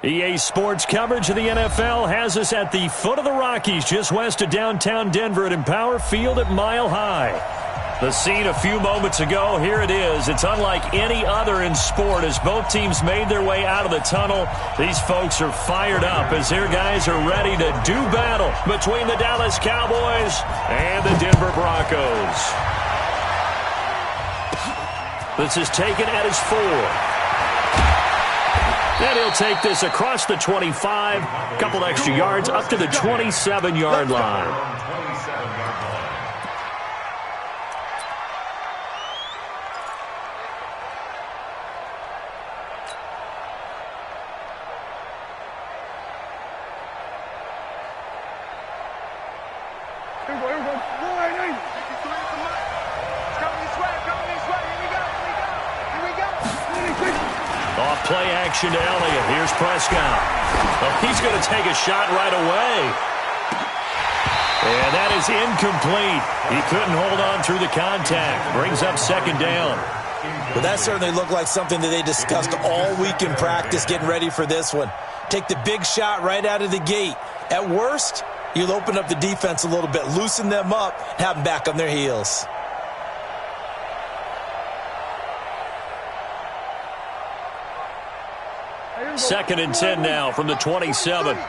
EA Sports coverage of the NFL has us at the foot of the Rockies, just west of downtown Denver at Empower Field at Mile High. The scene a few moments ago, here it is. It's unlike any other in sport as both teams made their way out of the tunnel. These folks are fired up as their guys are ready to do battle between the Dallas Cowboys and the Denver Broncos. This is taken at his 4. And he'll take this across the 25, a couple extra yards up to the 27-yard line. Play action to Elliott. Here's Prescott. Oh, he's going to take a shot right away. And that is incomplete. He couldn't hold on through the contact. Brings up second down. Well, that certainly looked like something that they discussed all week in practice getting ready for this one. Take the big shot right out of the gate. At worst, you'll open up the defense a little bit, loosen them up, have them back on their heels. Second and 10 now from the 27. Here's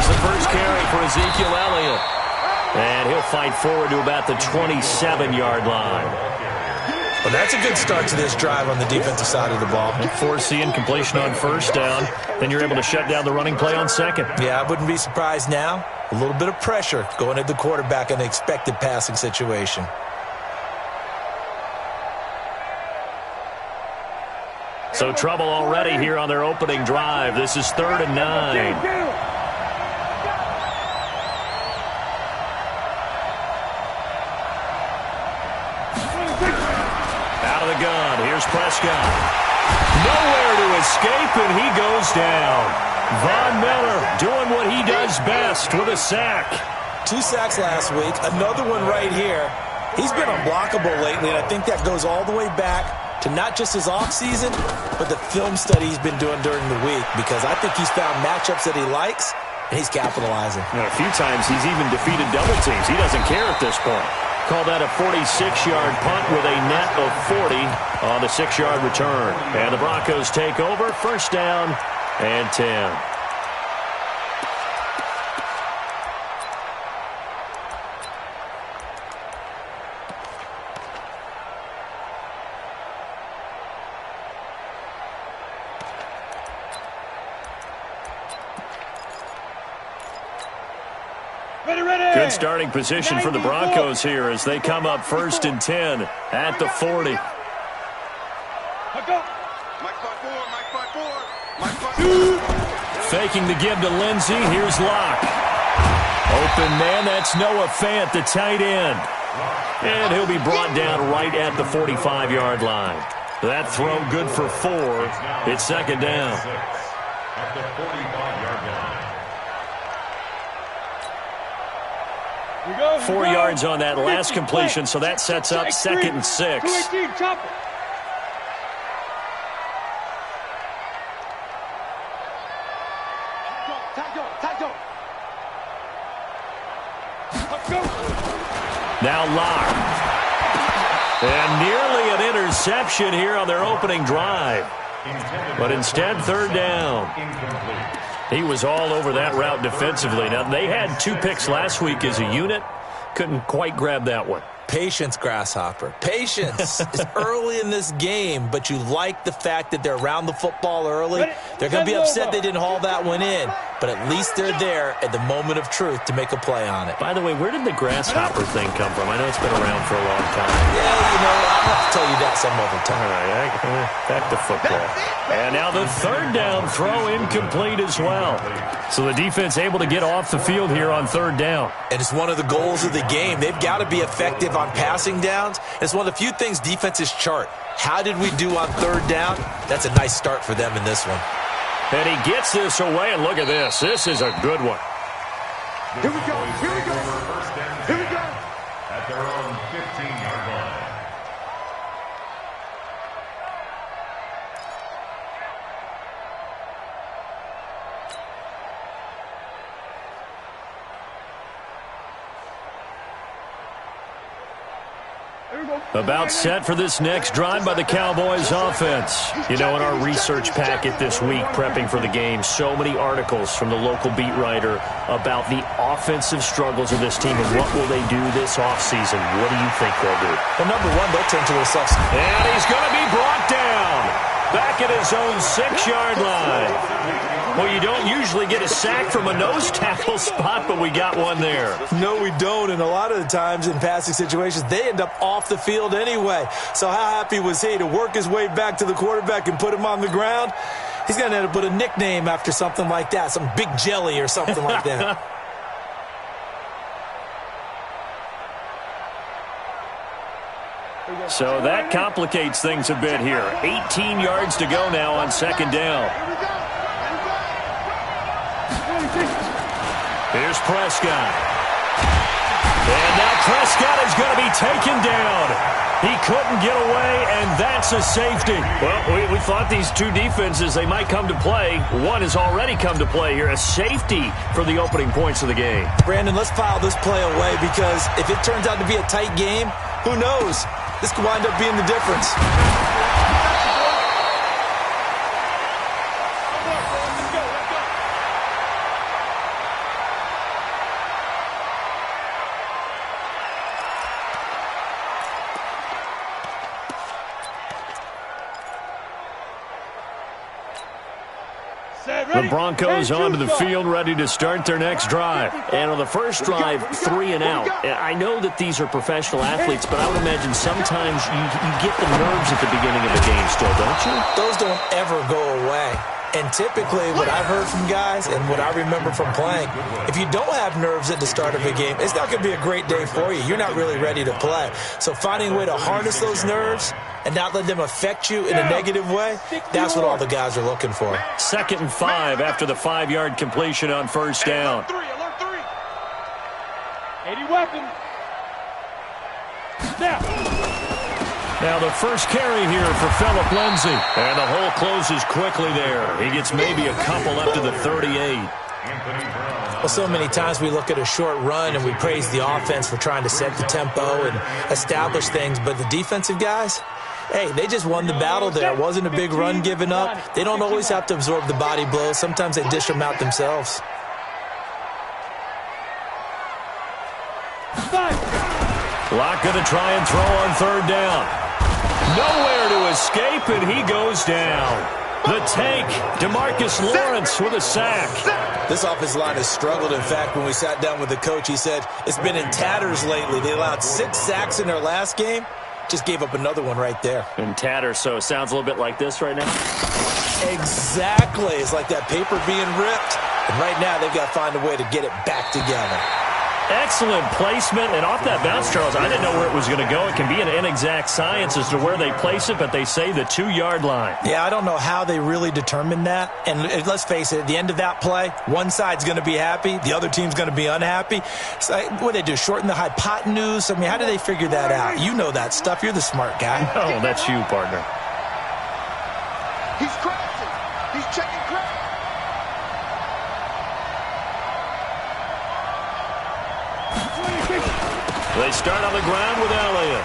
the first carry for Ezekiel Elliott. And he'll fight forward to about the 27-yard line. Well, that's a good start to this drive on the defensive side of the ball. Force the incompletion on first down. Then you're able to shut down the running play on second. Yeah, I wouldn't be surprised now. A little bit of pressure going at the quarterback in an expected passing situation. So trouble already here on their opening drive. This is 3rd and 9. Out of the gun. Here's Prescott. Nowhere to escape, and he goes down. Von Miller doing what he does best with a sack. 2 sacks last week, another one right here. He's been unblockable lately, and I think that goes all the way back to not just his offseason, but the film study he's been doing during the week, because I think he's found matchups that he likes, and he's capitalizing. And a few times he's even defeated double teams. He doesn't care at this point. Call that a 46-yard punt with a net of 40 on the 6-yard return. And the Broncos take over, first down and 10. Good starting position for the Broncos here as they come up 1st and 10 at the 40. Faking the give to Lindsey. Here's Locke. Open man, that's Noah Fant, the tight end. And he'll be brought down right at the 45-yard line. That throw good for 4. It's second down. At the 45-yard line. 4 yards on that last completion, so that sets up 2nd and 6. Now Locke. And nearly an interception here on their opening drive. But instead, 3rd down. He was all over that route defensively. Now, they had 2 picks last week as a unit. Couldn't quite grab that one. Patience, Grasshopper. Patience. It's early in this game, but you like the fact that they're around the football early. They're going to be upset they didn't haul that one in. but at least they're there at the moment of truth to make a play on it. By the way, where did the grasshopper thing come from? I know it's been around for a long time. Yeah, I'll have to tell you that some other time. All right, back to football. And now the third down throw incomplete as well. So the defense able to get off the field here on third down. And it's one of the goals of the game. They've got to be effective on passing downs. It's one of the few things defenses chart. How did we do on third down? That's a nice start for them in this one. And he gets this away, and look at this. This is a good one. Here we go. Here we go. Here we go. At their own 15-yard line. About set for this next drive by the Cowboys offense. You know, in our research packet this week, prepping for the game, so many articles from the local beat writer about the offensive struggles of this team and what will they do this offseason. What do you think they'll do? Well, number one, they'll turn to their subs. And he's going to be brought down back at his own 6-yard line. Well, you don't usually get a sack from a nose tackle spot, but we got one there. No, we don't, and a lot of the times in passing situations, they end up off the field anyway. So how happy was he to work his way back to the quarterback and put him on the ground? He's going to end up with a nickname after something like that, some Big Jelly or something like that. So that complicates things a bit here. 18 yards to go now on second down. Here's Prescott. And now Prescott is going to be taken down. He couldn't get away, and that's a safety. Well, we thought these two defenses, they might come to play. One has already come to play here, a safety for the opening points of the game. Brandon, let's file this play away because if it turns out to be a tight game, who knows? This could wind up being the difference. The Broncos onto the field, ready to start their next drive. And on the first drive, 3 and out. I know that these are professional athletes, but I would imagine sometimes you get the nerves at the beginning of the game still, don't you? Those don't ever go away. And typically, what I've heard from guys and what I remember from playing, if you don't have nerves at the start of a game, it's not going to be a great day for you. You're not really ready to play. So finding a way to harness those nerves and not let them affect you in a negative way, that's what all the guys are looking for. 2nd and 5 after the 5-yard completion on first down. Alert 3. 80 weapons. Now the first carry here for Phillip Lindsay. And the hole closes quickly there. He gets maybe a couple up to the 38. Well, so many times we look at a short run and we praise the offense for trying to set the tempo and establish things. But the defensive guys, hey, they just won the battle there. It wasn't a big run given up. They don't always have to absorb the body blows. Sometimes they dish them out themselves. Locke going to try and throw on third down. Nowhere to escape, and he goes down. The tank, DeMarcus Lawrence with a sack. This offensive line has struggled. In fact, when we sat down with the coach, he said it's been in tatters lately. They allowed 6 sacks in their last game. Just gave up another one right there. In tatters, so it sounds a little bit like this right now? Exactly. It's like that paper being ripped. And right now, they've got to find a way to get it back together. Excellent placement, and off that bounce, Charles, I didn't know where it was going to go. It can be an inexact science as to where they place it, but they say the 2-yard line. Yeah, I don't know how they really determined that. And let's face it, at the end of that play, one side's going to be happy, the other team's going to be unhappy. So what do they do, shorten the hypotenuse? I mean, how do they figure that out? You know that stuff. You're the smart guy. Oh, that's you, partner. He's crashing. He's checking crash. They start on the ground with Elliott.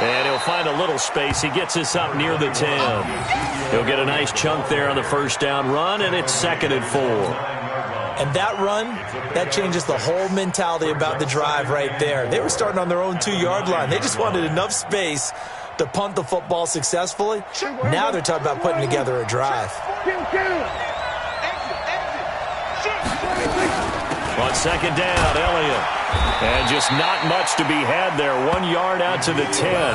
And he'll find a little space. He gets us up near the 10. He'll get a nice chunk there on the first down run, and it's 2nd and 4. And that run, that changes the whole mentality about the drive right there. They were starting on their own 2-yard line. They just wanted enough space to punt the football successfully. Now they're talking about putting together a drive. On second down, Elliott. And just not much to be had there. 1 yard out to the 10.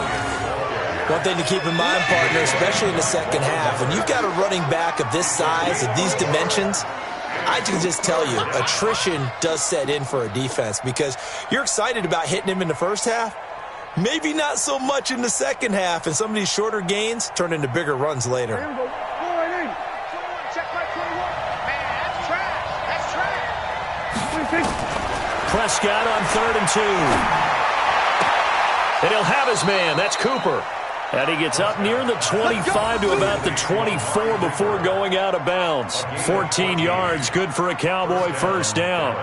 One thing to keep in mind, partner, especially in the second half, when you've got a running back of this size, of these dimensions, I can just tell you, attrition does set in for a defense because you're excited about hitting him in the first half. Maybe not so much in the second half, and some of these shorter gains turn into bigger runs later. Here we go. 4-8. 21, check my 21. Man, that's trash. That's trash. Prescott on 3rd and 2. And he'll have his man. That's Cooper. And he gets up near the 25 to about the 24 before going out of bounds. 14 yards, good for a Cowboy first down.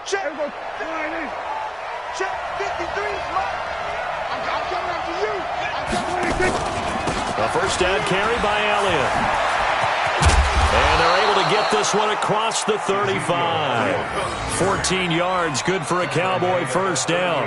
Check. Check 53. I'm coming up to you. I'm coming. A first down carry by Elliott. And they're able to get this one across the 35. 14 yards, good for a Cowboy first down.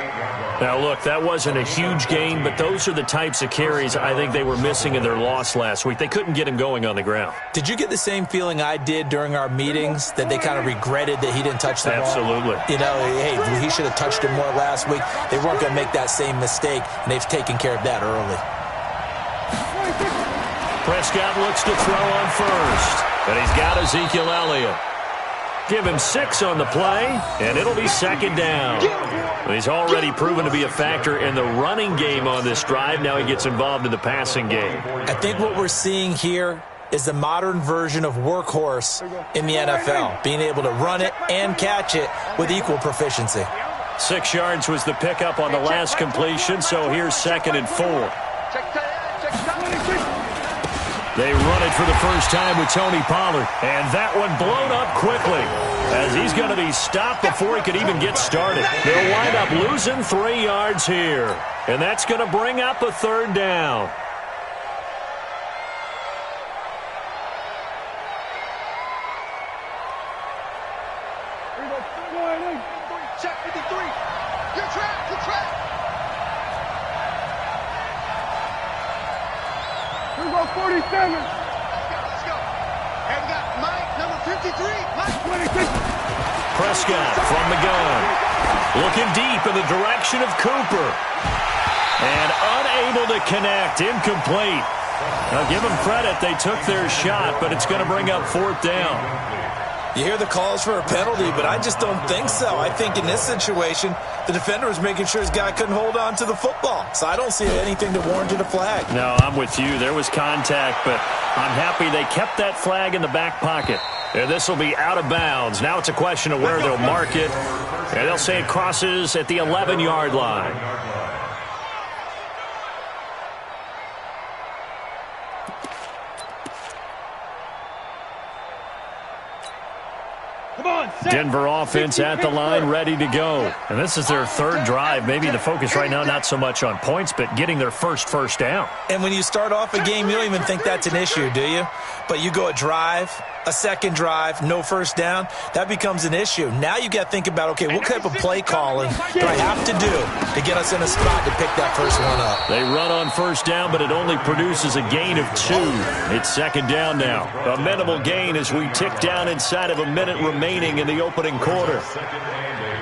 Now, look, that wasn't a huge gain, but those are the types of carries I think they were missing in their loss last week. They couldn't get him going on the ground. Did you get the same feeling I did during our meetings, that they kind of regretted that he didn't touch the ball? Absolutely. You know, hey, he should have touched it more last week. They weren't going to make that same mistake, and they've taken care of that early. Prescott looks to throw on first. And he's got Ezekiel Elliott. Give him 6 on the play, and it'll be second down. He's already proven to be a factor in the running game on this drive. Now he gets involved in the passing game. I think what we're seeing here is the modern version of workhorse in the NFL, being able to run it and catch it with equal proficiency. 6 yards was the pickup on the last completion, so here's 2nd and 4. They run it for the first time with Tony Pollard. And that one blown up quickly as he's going to be stopped before he could even get started. They'll wind up losing 3 yards here. And that's going to bring up a 3rd down. Check 53. You're trapped. You're trapped. Here we go, 47. Let's go. And we got Mike, number 53. Mike, 26. Prescott from the gun. Looking deep in the direction of Cooper. And unable to connect. Incomplete. Now, give them credit. They took their shot, but it's going to bring up 4th down. You hear the calls for a penalty, but I just don't think so. I think in this situation, the defender was making sure his guy couldn't hold on to the football. So I don't see anything to warrant a flag. No, I'm with you. There was contact, but I'm happy they kept that flag in the back pocket. And this will be out of bounds. Now it's a question of where they'll mark it. And they'll say it crosses at the 11-yard line. Denver offense at the line, ready to go. And this is their 3rd drive. Maybe the focus right now, not so much on points, but getting their first down. And when you start off a game, you don't even think that's an issue, do you? But you go a drive, a second drive, no first down, that becomes an issue. Now you got to think about, okay, what type of play calling do I have to do to get us in a spot to pick that first one up? They run on first down, but it only produces a gain of 2. It's second down now. A minimal gain as we tick down inside of a minute remaining in the opening quarter. Second and 8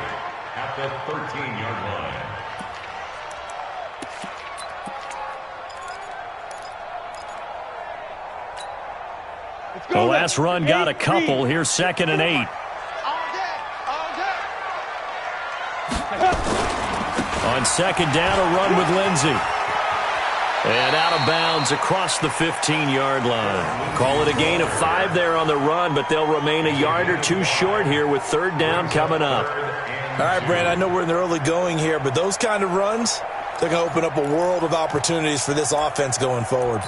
at the 13-yard line. The last run got a couple. Here's 2nd and 8. On second down, a run with Lindsey. And out of bounds across the 15-yard line. Call it a gain of 5 there on the run, but they'll remain a yard or 2 short here with 3rd down coming up. All right, Brand, I know we're in the early going here, but those kind of runs, they're going to open up a world of opportunities for this offense going forward.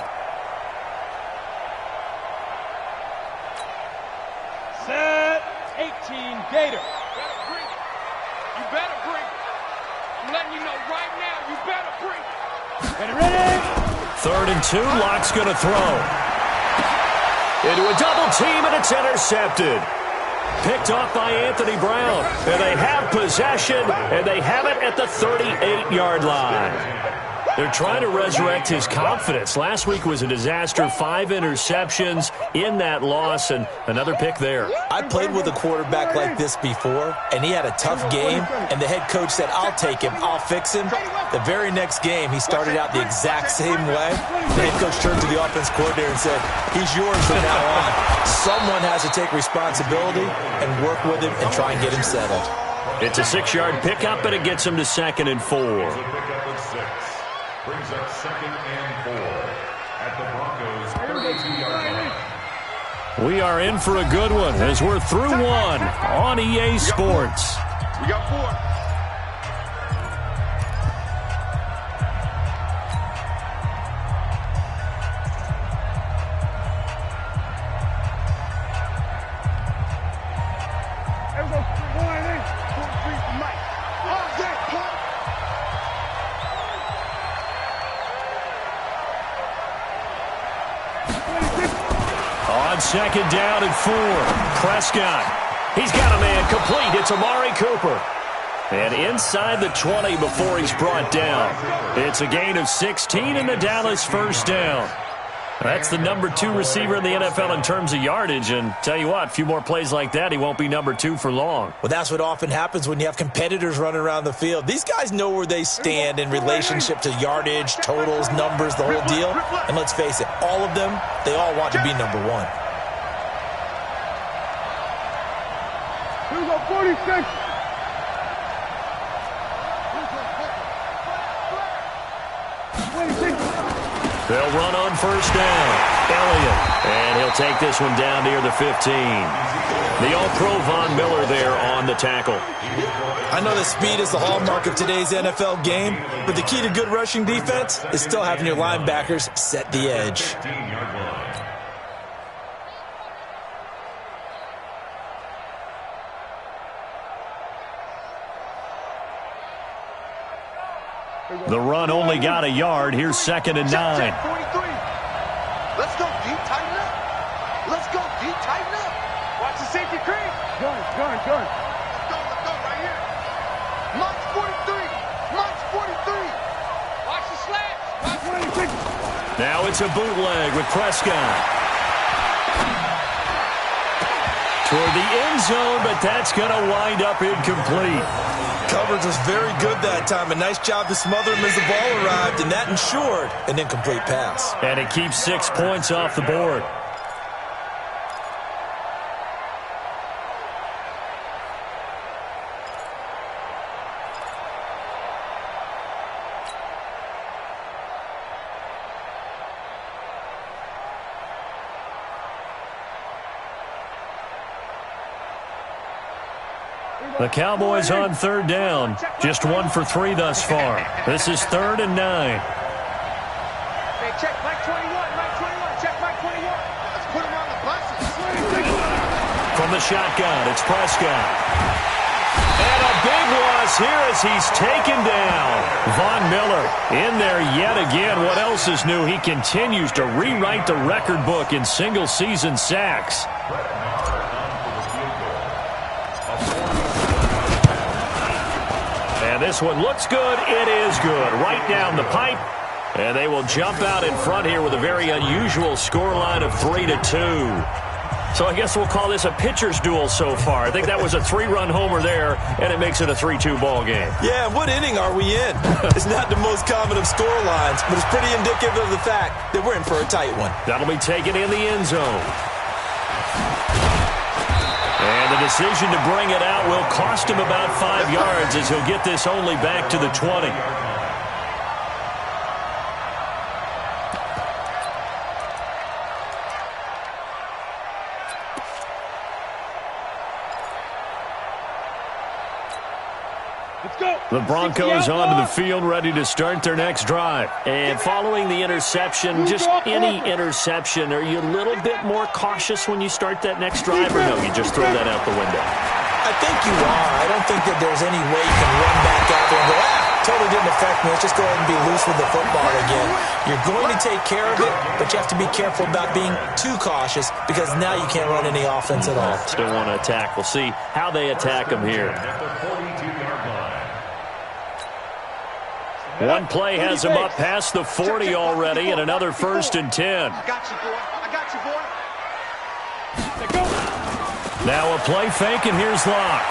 Set 18 Gator. You better bring it. I'm letting you know right now, you better bring it. Ready? 3rd and 2, Locke's going to throw. Into a double team, and it's intercepted. Picked off by Anthony Brown. And they have possession, and they have it at the 38-yard line. They're trying to resurrect his confidence. Last week was a disaster, 5 interceptions. in that loss, and another pick there. I played with a quarterback like this before, and he had a tough game, and the head coach said, I'll take him, I'll fix him. The very next game, he started out the exact same way. The head coach turned to the offense coordinator and said, he's yours from now on. Someone has to take responsibility and work with him and try and get him settled. It's a 6-yard pickup, and it gets him to 2nd and 4. It's a pickup of 6. Brings up 2nd and 4 at the Broncos' 32-yard line. We are in for a good one as we're through one on EA Sports. We got 4. On 2nd down and 4, Prescott. He's got a man complete. It's Amari Cooper. And inside the 20 before he's brought down. It's a gain of 16 and the Dallas first down. That's the number 2 receiver in the NFL in terms of yardage. And tell you what, a few more plays like that, he won't be number 2 for long. Well, that's what often happens when you have competitors running around the field. These guys know where they stand in relationship to yardage, totals, numbers, the whole deal. And let's face it, all of them, they all want to be number 1. Here we go, 46. They'll run on first down. Elliott. And he'll take this one down near the 15. The All-Pro Von Miller there on the tackle. I know that speed is the hallmark of today's NFL game, but the key to good rushing defense is still having your linebackers set the edge. 15-yard line. The run only got a yard. Here's 2nd and 9. Check, 43. Let's go deep, tighten up. Let's go deep, tighten up. Watch the safety creep. Gun. Let's go right here. March 43. Watch the slash. Now it's a bootleg with Prescott. Toward the end zone, but that's going to wind up incomplete. Coverage was very good that time. A nice job to smother him as the ball arrived, and that ensured an incomplete pass. And it keeps 6 points off the board. The Cowboys on 3rd down. Just 1 for 3 thus far. This is 3rd and 9. Hey, check Mike 21. Check Mike 21. Let's put him on the buses. From the shotgun, it's Prescott. And a big loss here as he's taken down. Von Miller in there yet again. What else is new? He continues to rewrite the record book in single-season sacks. And this one looks good. It is good. Right down the pipe. And they will jump out in front here with a very unusual scoreline of 3-2. So I guess we'll call this a pitcher's duel so far. I think that was a 3-run homer there, and it makes it a 3-2 ball game. Yeah, what inning are we in? It's not the most common of score lines, but it's pretty indicative of the fact that we're in for a tight one. That'll be taken in the end zone. And the decision to bring it out will cost him about 5 yards as he'll get this only back to the 20. The Broncos onto the field, ready to start their next drive. And following the interception, just any interception, are you a little bit more cautious when you start that next drive, or no, you just throw that out the window? I think you are. I don't think that there's any way you can run back out there and go, totally didn't affect me. Let's just go ahead and be loose with the football again. You're going to take care of it, but you have to be careful about being too cautious because now you can't run any offense at all. Still want to attack. We'll see how they attack him here. One play has him up past the 40 already, and another 1st and 10. I got you, boy. Now a play fake, and here's Locke.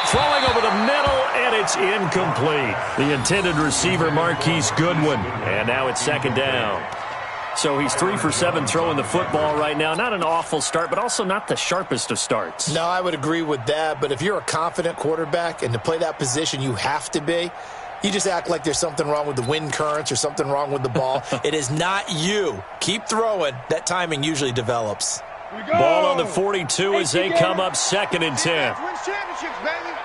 Throwing over the middle, and it's incomplete. The intended receiver, Marquise Goodwin. And now it's second down. So he's 3 for 7 throwing the football right now. Not an awful start, but also not the sharpest of starts. No, I would agree with that. But if you're a confident quarterback and to play that position you have to be, you just act like there's something wrong with the wind currents or something wrong with the ball. It is not you. Keep throwing. That timing usually develops. Ball on the 42 as they come up 2nd and 10. Wins championships, baby.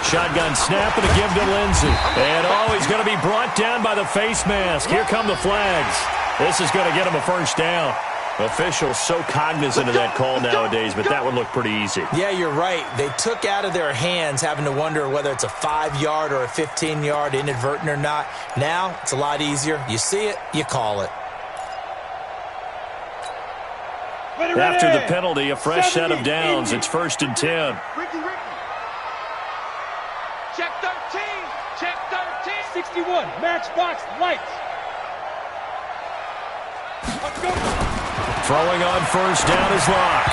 Shotgun snap and a give to Lindsey. And he's going to be brought down by the face mask. Here come the flags. This is going to get him a first down. Officials so cognizant of that call nowadays, but that would look pretty easy. Yeah, you're right. They took out of their hands having to wonder whether it's a 5-yard or a 15-yard inadvertent or not. Now, it's a lot easier. You see it, you call it. After the penalty, a fresh set of downs. It's 1st and 10. Ricky. Check 13. Check 13. 61. Matchbox lights. Let's go. Throwing on first down is Locke.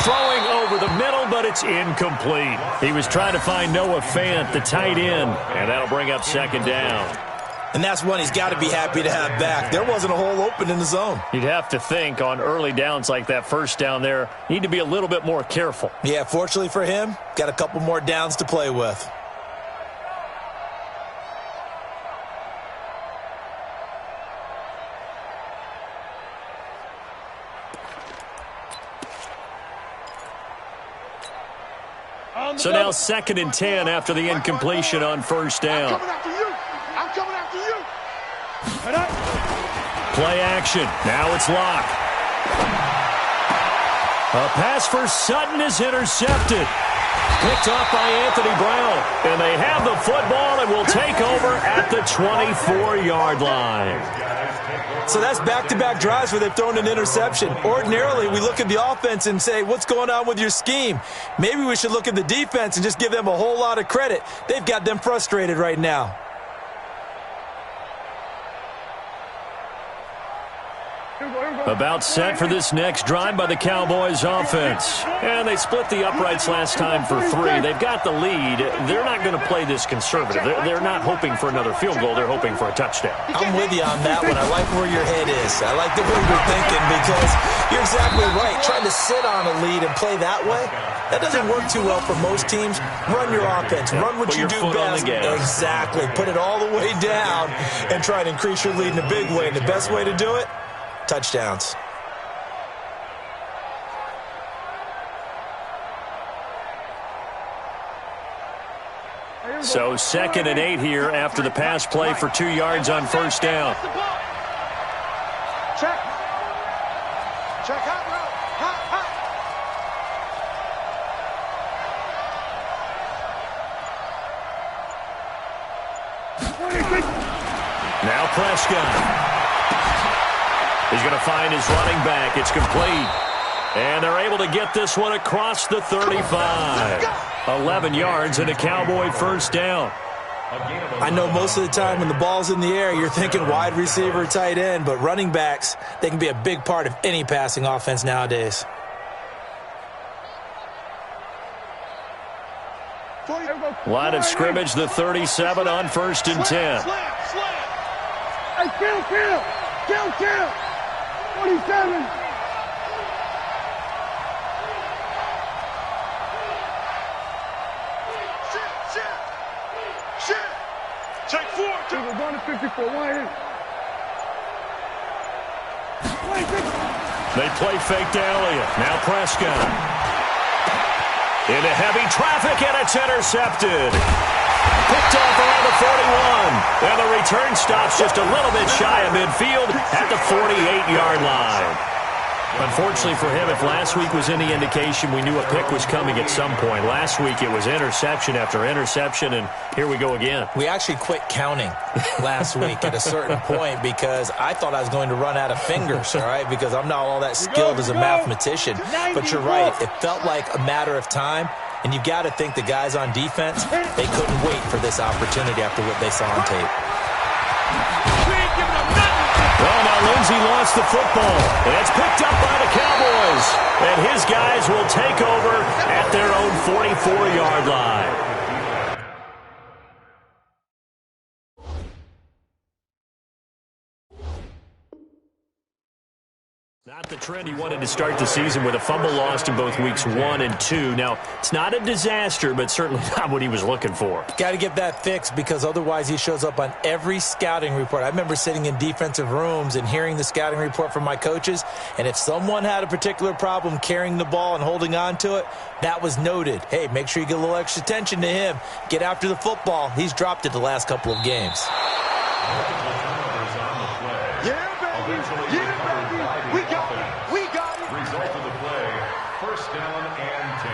Throwing over the middle, but it's incomplete. He was trying to find Noah Fant, the tight end, and that'll bring up 2nd down. And that's one he's got to be happy to have back. There wasn't a hole open in the zone. You'd have to think on early downs like that first down there, you need to be a little bit more careful. Yeah, fortunately for him, got a couple more downs to play with. So now 2nd and 10 after the incompletion on first down. I'm coming after you. I'm coming after you. Play action. Now it's Locke. A pass for Sutton is intercepted. Picked off by Anthony Brown. And they have the football and will take over at the 24-yard line. So that's back-to-back drives where they've thrown an interception. Ordinarily, we look at the offense and say, what's going on with your scheme? Maybe we should look at the defense and just give them a whole lot of credit. They've got them frustrated right now. About set for this next drive by the Cowboys offense. And they split the uprights last time for 3. They've got the lead. They're not going to play this conservative. They're not hoping for another field goal. They're hoping for a touchdown. I'm with you on that one. I like where your head is. I like the way you're thinking because you're exactly right. Trying to sit on a lead and play that way, that doesn't work too well for most teams. Run your offense. Run what you do best. Exactly. Put it all the way down and try to increase your lead in a big way. And the best way to do it, touchdowns. So 2nd and 8 here after the pass play for 2 yards on first down. Check. Check hot route. Hot. Now Prescott. He's going to find his running back. It's complete. And they're able to get this one across the 35. 11 yards and a Cowboy first down. I know most of the time when the ball's in the air, you're thinking wide receiver, tight end, but running backs, they can be a big part of any passing offense nowadays. Line of scrimmage, the 37 on 1st and 10. Hey, kill. 47. Shit. Check 4. We're going to 54. Why is? They play fake to Elliott. Now Prescott. Into heavy traffic, and it's intercepted. Picked off around the 41. And the return stops just a little bit shy of midfield at the 48-yard line. Unfortunately for him, if last week was any indication, we knew a pick was coming at some point. Last week it was interception after interception, and here we go again. We actually quit counting last week at a certain point because I thought I was going to run out of fingers, all right, because I'm not all that skilled as a mathematician. But you're right. It felt like a matter of time, and you've got to think the guys on defense, they couldn't wait for this opportunity after what they saw on tape. Well, now Lindsey lost the football. And it's picked up by the Cowboys. And his guys will take over at their own 44-yard line. Not the trend he wanted to start the season with a fumble lost in both weeks 1 and 2. Now, it's not a disaster, but certainly not what he was looking for. Got to get that fixed because otherwise he shows up on every scouting report. I remember sitting in defensive rooms and hearing the scouting report from my coaches, and if someone had a particular problem carrying the ball and holding on to it, that was noted. Hey, make sure you get a little extra attention to him. Get after the football. He's dropped it the last couple of games. Result of the play, first down and 10.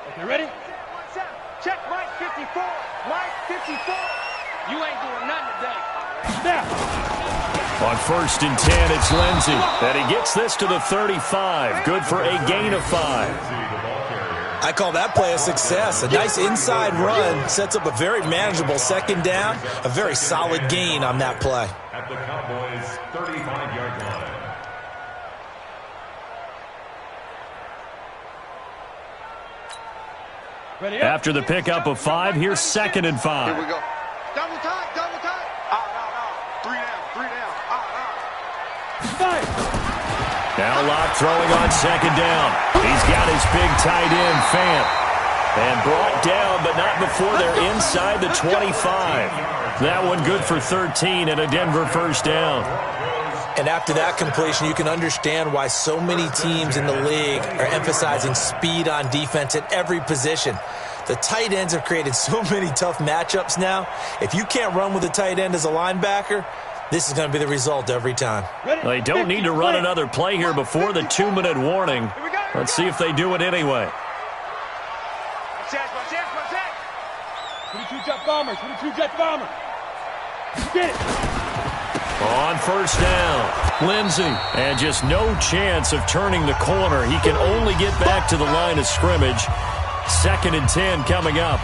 Okay, ready? Check Mike 54. Mike 54. You ain't doing nothing today. On first and 10, it's Lindsey. And he gets this to the 35. Good for a gain of 5. I call that play a success. A nice inside run sets up a very manageable second down. A very solid gain on that play. At the Cowboys' 35-yard line. Ready up. After the pickup of 5, here's second and 5. Here we go. Double time, double time. Three down. Fight. Now Locke throwing on second down. He's got his big tight end, Fant. And brought down, but not before they're inside the 25. That one good for 13 and a Denver first down. And after that completion, you can understand why so many teams in the league are emphasizing speed on defense at every position. The tight ends have created so many tough matchups now. If you can't run with a tight end as a linebacker, this is going to be the result every time. They don't need to run another play here before the 2-minute warning. Let's see if they do it anyway. Check. 22 jet bomber. Get it. On first down, Lindsey. And just no chance of turning the corner. He can only get back to the line of scrimmage. Second and 10 coming up.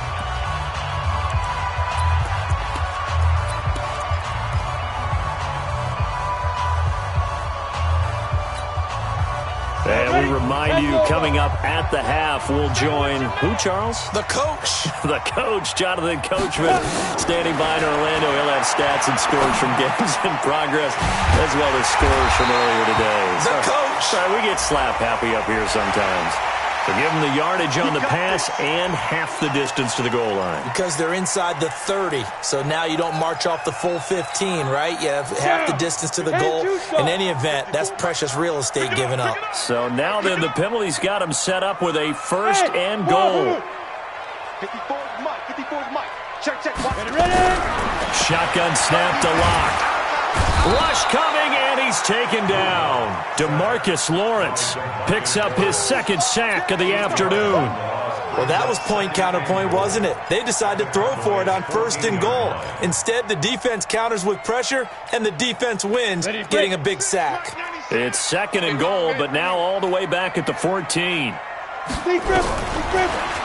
And we remind you, coming up at the half, we'll join who, Charles? The coach. The coach, Jonathan Coachman, standing by in Orlando. He'll have stats and scores from games in progress, as well as scores from earlier today. The coach. Sorry, we get slap happy up here sometimes. So give them the yardage on the pass and half the distance to the goal line. Because they're inside the 30, so now you don't march off the full 15, right? You have half the distance to the goal. In any event, that's precious real estate given up. So now then, the penalty's got him set up with a first and goal. 54 is Mike. Check. Ready. Shotgun snap to Locke. Rush coming, and he's taken down. DeMarcus Lawrence picks up his second sack of the afternoon. Well, that was point counterpoint, wasn't it? They decided to throw for it on first and goal. Instead, the defense counters with pressure, and the defense wins, getting a big sack. It's second and goal, but now all the way back at the 14.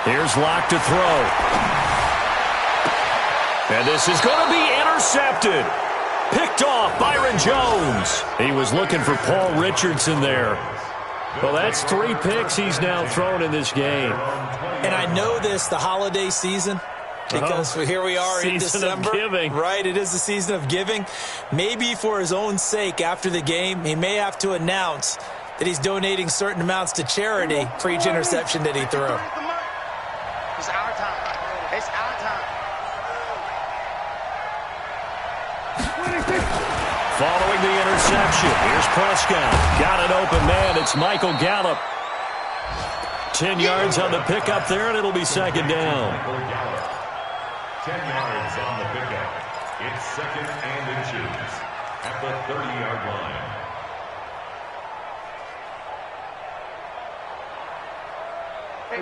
Here's Locke to throw. And this is going to be intercepted. Picked off Byron Jones. He was looking for Paul Richardson there. Well, that's 3 picks he's now thrown in this game. And I know this, the holiday season, because here we are in December. Season of giving. Right, it is the season of giving. Maybe for his own sake after the game, he may have to announce that he's donating certain amounts to charity for each interception that he threw. It's our time. It's our time. Following the interception, here's Prescott. Got an open man. It's Michael Gallup. 10 yards on the pickup there, and it'll be second down. 10 yards on the pickup. It's second and inches at the 30-yard line.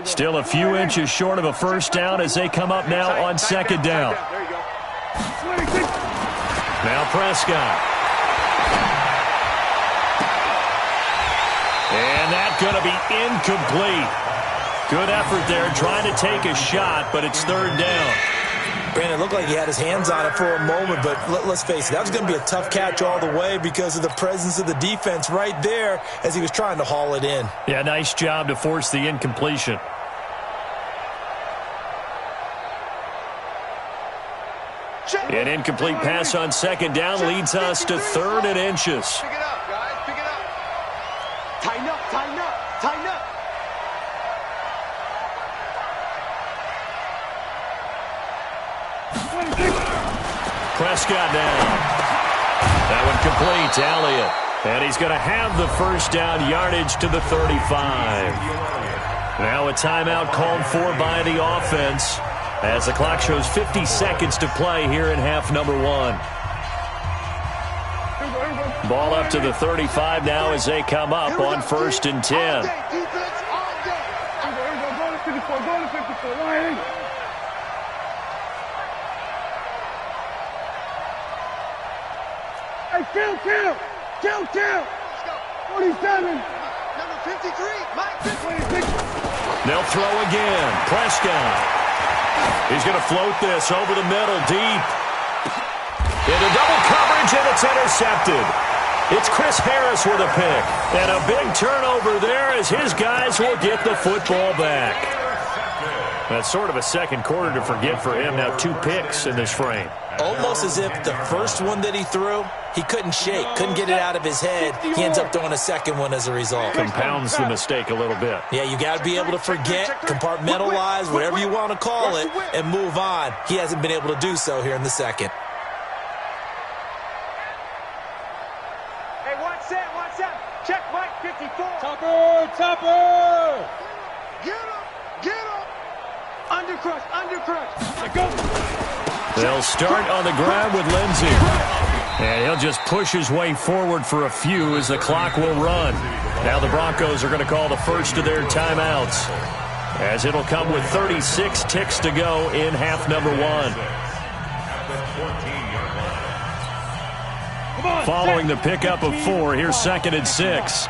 Still a few inches short of a first down as they come up now on second down. Now Prescott. And that's going to be incomplete. Good effort there trying to take a shot, but it's third down. Brandon, it looked like he had his hands on it for a moment, but let's face it, that was going to be a tough catch all the way because of the presence of the defense right there as he was trying to haul it in. Yeah, nice job to force the incompletion. An incomplete pass on second down leads us to third and inches. Pick it up, guys. Pick it up. Tighten up, tighten up, tighten up. Prescott down. That one complete to Elliott. And he's going to have the first down yardage to the 35. Now a timeout called for by the offense as the clock shows 50 seconds to play here in half number one. Ball up to the 35 now as they come up on first and 10. Hey, kill! 47! Number 53, Mike 56. They'll throw again. Prescott. He's going to float this over the middle deep. Into double coverage, and it's intercepted. It's Chris Harris with a pick. And a big turnover there as his guys will get the football back. That's sort of a second quarter to forget for him. Now 2 picks in this frame. Almost as if the first one that he threw, he couldn't shake, couldn't get it out of his head. He ends up throwing a second one as a result. Compounds the mistake a little bit. Yeah, you got to be able to forget, compartmentalize, whatever you want to call it, and move on. He hasn't been able to do so here in the second. Hey, watch that. Check Mike 54. Topper! Get him. Undercrush. Let go! They'll start on the ground with Lindsey. And he'll just push his way forward for a few as the clock will run. Now the Broncos are going to call the first of their timeouts, as it'll come with 36 ticks to go in half number one. Following the pickup of 4, here's second and 6.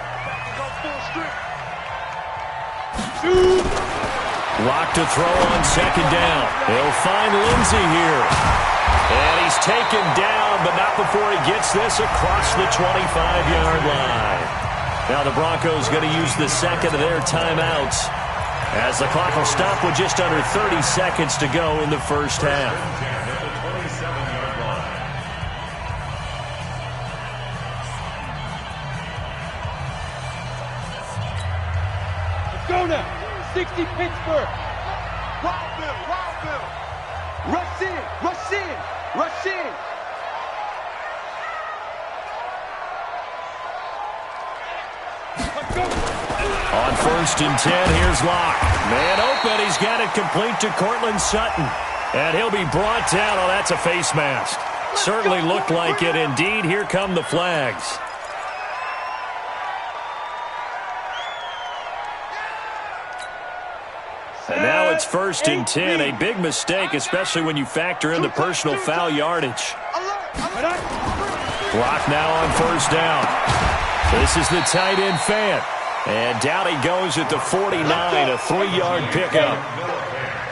Lock to throw on second down. He'll find Lindsey here. And he's taken down, but not before he gets this across the 25-yard line. Now the Broncos going to use the second of their timeouts, as the clock will stop with just under 30 seconds to go in the first half. Let's go now! 60 Pittsburgh! Wild Bill. Rush in. Let's go! On first and 10, here's Locke. Man open, he's got it complete to Cortland Sutton. And he'll be brought down. Oh, that's a face mask. Certainly looked like it. Indeed, here come the flags. And now it's first and 10. A big mistake, especially when you factor in the personal foul yardage. Block now on first down. This is the tight end Fant. And down he goes at the 49, a 3-yard pickup.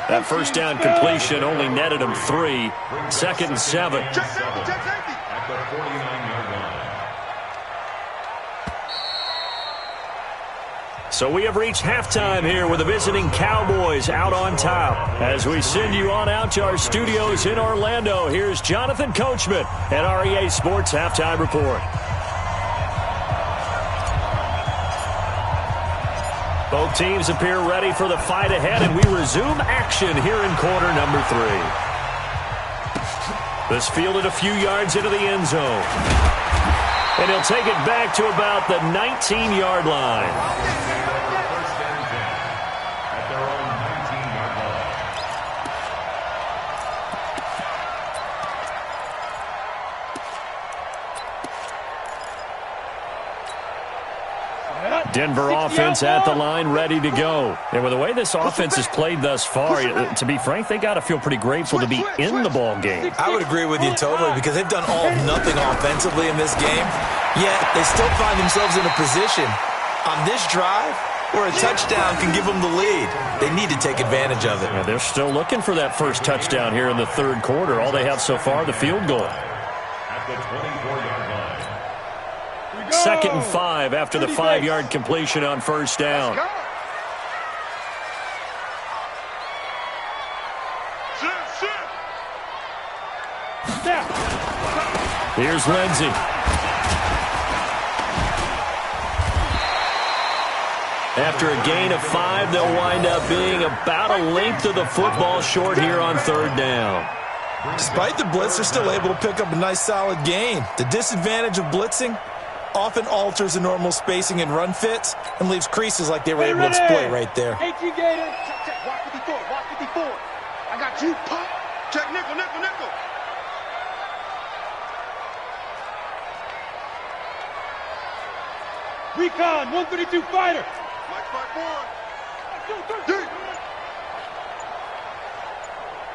That first down completion only netted him 3. Second and 7. At the 49-yard line. So we have reached halftime here with the visiting Cowboys out on top. As we send you on out to our studios in Orlando, here's Jonathan Coachman at REA Sports Halftime Report. Both teams appear ready for the fight ahead, and we resume action here in quarter number 3. This fielded a few yards into the end zone. And he'll take it back to about the 19-yard line. First and 10 at their own 19-yard line. Denver offense at the line, ready to go. And with the way this offense has played thus far, to be frank, they got to feel pretty grateful to be in the ball game. I would agree with you totally because they've done all nothing offensively in this game, yet they still find themselves in a position on this drive where a touchdown can give them the lead. They need to take advantage of it. Yeah, they're still looking for that first touchdown here in the third quarter. All they have so far, the field goal. At the 24-yard line. 2nd and 5 after the 5-yard completion on first down. Here's Lindsey. After a gain of 5, they'll wind up being about a length of the football short here on third down. Despite the blitz, they're still able to pick up a nice solid gain. The disadvantage of blitzing often alters the normal spacing and run fits and leaves creases like they were able to exploit right there. Check, walk 54, walk 54. I got you, pop. Check, nickel, nickel, nickel. Recon, 132 fighter. Mike 5-4.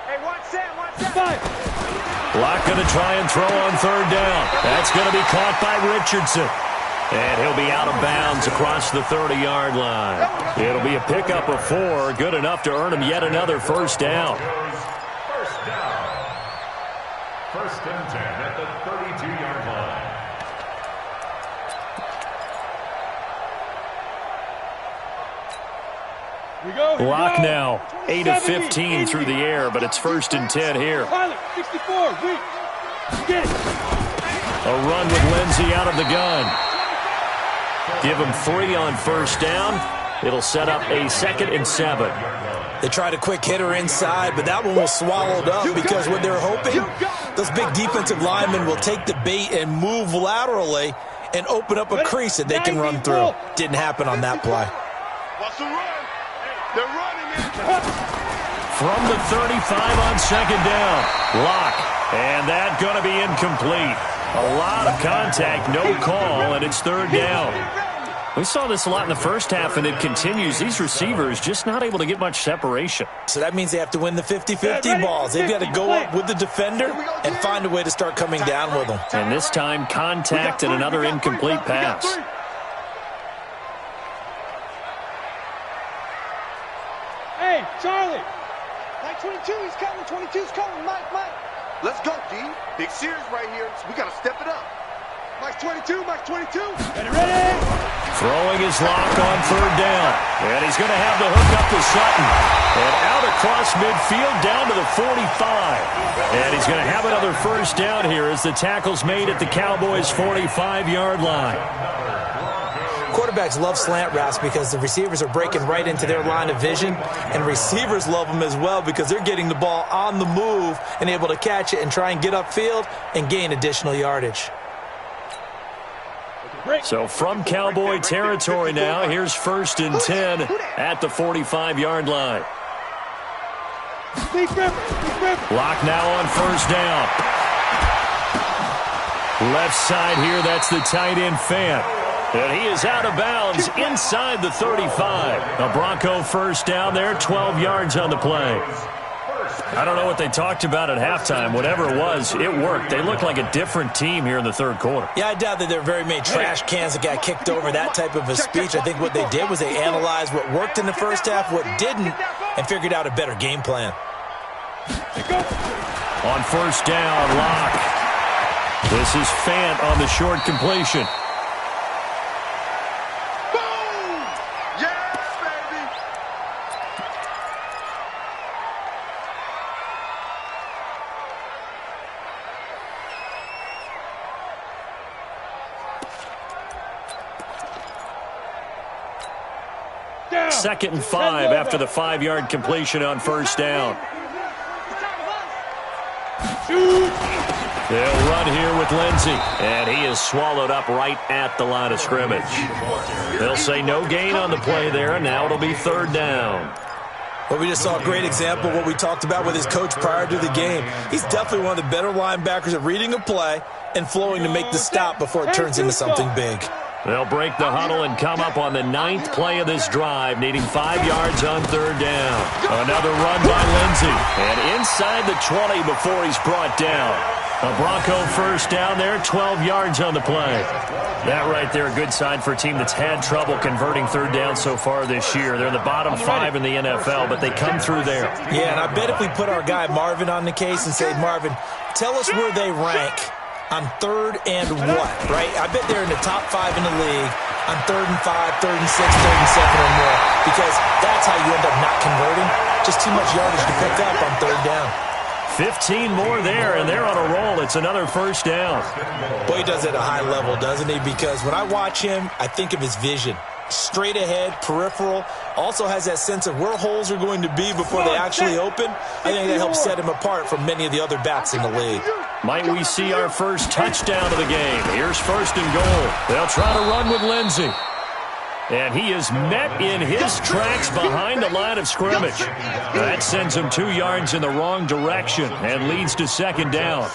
Hey, watch Sam, watch Sam. Block going to try and throw on third down. That's going to be caught by Richardson. And he'll be out of bounds across the 30-yard line. It'll be a pickup of 4, good enough to earn him yet another first down. First down. 1st and 10 at the 32-yard line. Block now, 8 of 15 through the air, but it's 1st and 10 here. 64, weak. Get it. A run with Lindsey out of the gun. Give him 3 on first down. It'll set up a 2nd and 7. They tried a quick hitter inside, but that one was swallowed up because what they're hoping, those big defensive linemen will take the bait and move laterally and open up a crease that they can run through. Didn't happen on that play. Watch the run. They're running it. From the 35 on 2nd down. Lock. And that going to be incomplete. A lot of contact, no call, and it's 3rd down. We saw this a lot in the first half, and it continues. These receivers just not able to get much separation. So that means they have to win the 50-50 balls. They've got to go up with the defender and find a way to start coming down with them. And this time, contact and another incomplete pass. Hey, Charlie. Mike 22, he's coming. 22's coming. Mike. Let's go, D. Big series right here. So we got to step it up. Mike 22. Ready. Throwing his lock on 3rd down. And he's going to have the hook up to Sutton. And out across midfield down to the 45. And he's going to have another first down here as the tackle's made at the Cowboys' 45-yard line. Quarterbacks love slant routes because the receivers are breaking right into their line of vision, and receivers love them as well because they're getting the ball on the move and able to catch it and try and get upfield and gain additional yardage. So from Cowboy territory now, here's 1st and 10 at the 45-yard line. Lock now on first down. Left side here, that's the tight end Fant. And he is out of bounds inside the 35. A Bronco first down there, 12 yards on the play. I don't know what they talked about at halftime. Whatever it was, it worked. They look like a different team here in the third quarter. Yeah, I doubt that there are very many trash cans that got kicked over, that type of a speech. I think what they did was they analyzed what worked in the first half, what didn't, and figured out a better game plan. On first down, Lock. This is Fant on the short completion. Second and 5 after the 5-yard completion on first down. They'll run here with Lindsey, and he is swallowed up right at the line of scrimmage. They'll say no gain on the play there, and now it'll be 3rd down. Well, we just saw a great example of what we talked about with his coach prior to the game. He's definitely one of the better linebackers at reading a play and flowing to make the stop before it turns into something big. They'll break the huddle and come up on the 9th play of this drive, needing 5 yards on 3rd down. Another run by Lindsey. And inside the 20 before he's brought down. A Bronco first down there, 12 yards on the play. That right there, a good sign for a team that's had trouble converting 3rd down so far this year. They're in the bottom 5 in the NFL, but they come through there. Yeah, and I bet if we put our guy Marvin on the case and say, Marvin, tell us where they rank on 3rd and what, right? I bet they're in the top 5 in the league on 3rd and 5, 3rd and 6, 3rd and 7 or more, because that's how you end up not converting. Just too much yardage to pick up on 3rd down. 15 more there, and they're on a roll. It's another first down. Boy, he does it at a high level, doesn't he? Because when I watch him, I think of his vision. Straight ahead, peripheral, also has that sense of where holes are going to be before they actually open. I think that helps set him apart from many of the other backs in the league. Might we see our first touchdown of the game? Here's 1st and goal. They'll try to run with Lindsey. And he is met in his tracks behind the line of scrimmage. That sends him 2 yards in the wrong direction and leads to 2nd down.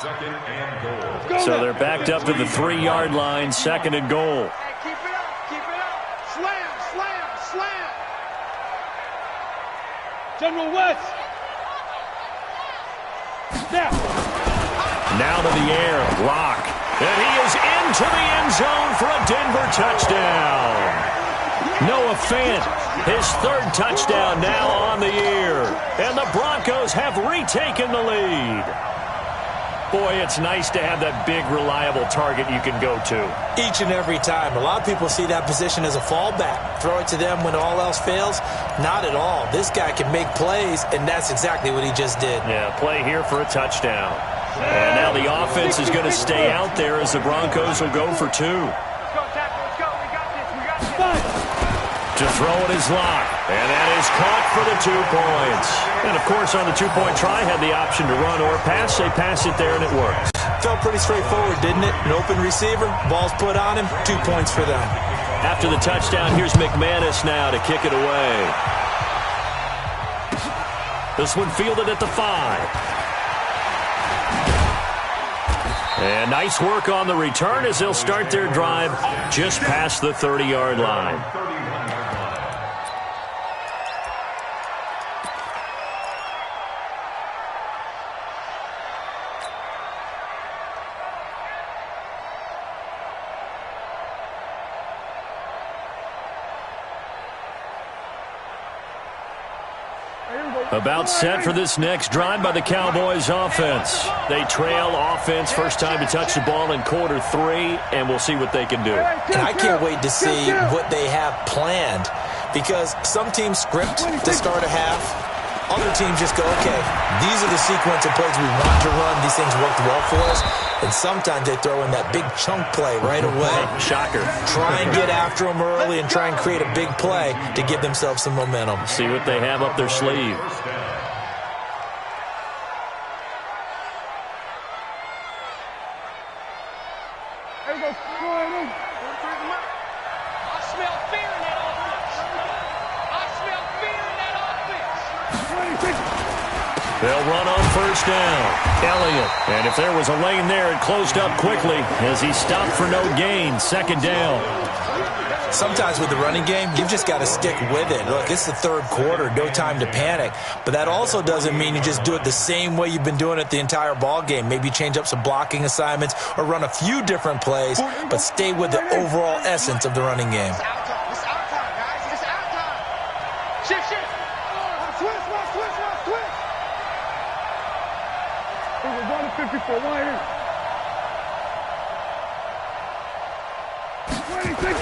So they're backed up to the 3-yard line, 2nd and goal. Keep it up, keep it up. Slam, slam, slam. General West. Snap. Now to the air, Locke. And he is into the end zone for a Denver touchdown. Noah Fant, his 3rd touchdown now on the year. And the Broncos have retaken the lead. Boy, it's nice to have that big, reliable target you can go to. Each and every time. A lot of people see that position as a fallback. Throw it to them when all else fails. Not at all. This guy can make plays, and that's exactly what he just did. Yeah, play here for a touchdown. And now the offense is going to stay out there as the Broncos will go for 2. Let's go, tackle, let's go. We got this, we got this. To throw it is Locke, and that is caught for the 2 points. And, of course, on the 2-point try, had the option to run or pass. They pass it there, and it works. Felt pretty straightforward, didn't it? An open receiver, ball's put on him, 2 points for them. After the touchdown, here's McManus now to kick it away. This one fielded at the 5. And nice work on the return as they'll start their drive just past the 30-yard line. About set for this next drive by the Cowboys offense. They trail offense, first time to touch the ball in quarter 3, and we'll see what they can do. And I can't wait to see what they have planned, because some teams script to start a half. Other teams just go, okay, these are the sequence of plays we want to run. These things worked well for us. And sometimes they throw in that big chunk play right away. Shocker. Try and get after them early and try and create a big play to give themselves some momentum. See what they have up their sleeve. I smell fear in that offense. I smell fear in that offense. They'll run on first down. Elliott. And if there was a lane there, it closed up quickly as he stopped for no gain. 2nd down. Sometimes with the running game, you've just got to stick with it. Look, it's the 3rd quarter, no time to panic. But that also doesn't mean you just do it the same way you've been doing it the entire ball game. Maybe change up some blocking assignments or run a few different plays, but stay with the overall essence of the running game. It's our time. It's our time, guys. It's our time. Shift, shift. Twist, twist, twist, twist. We're running 54 wide. 26.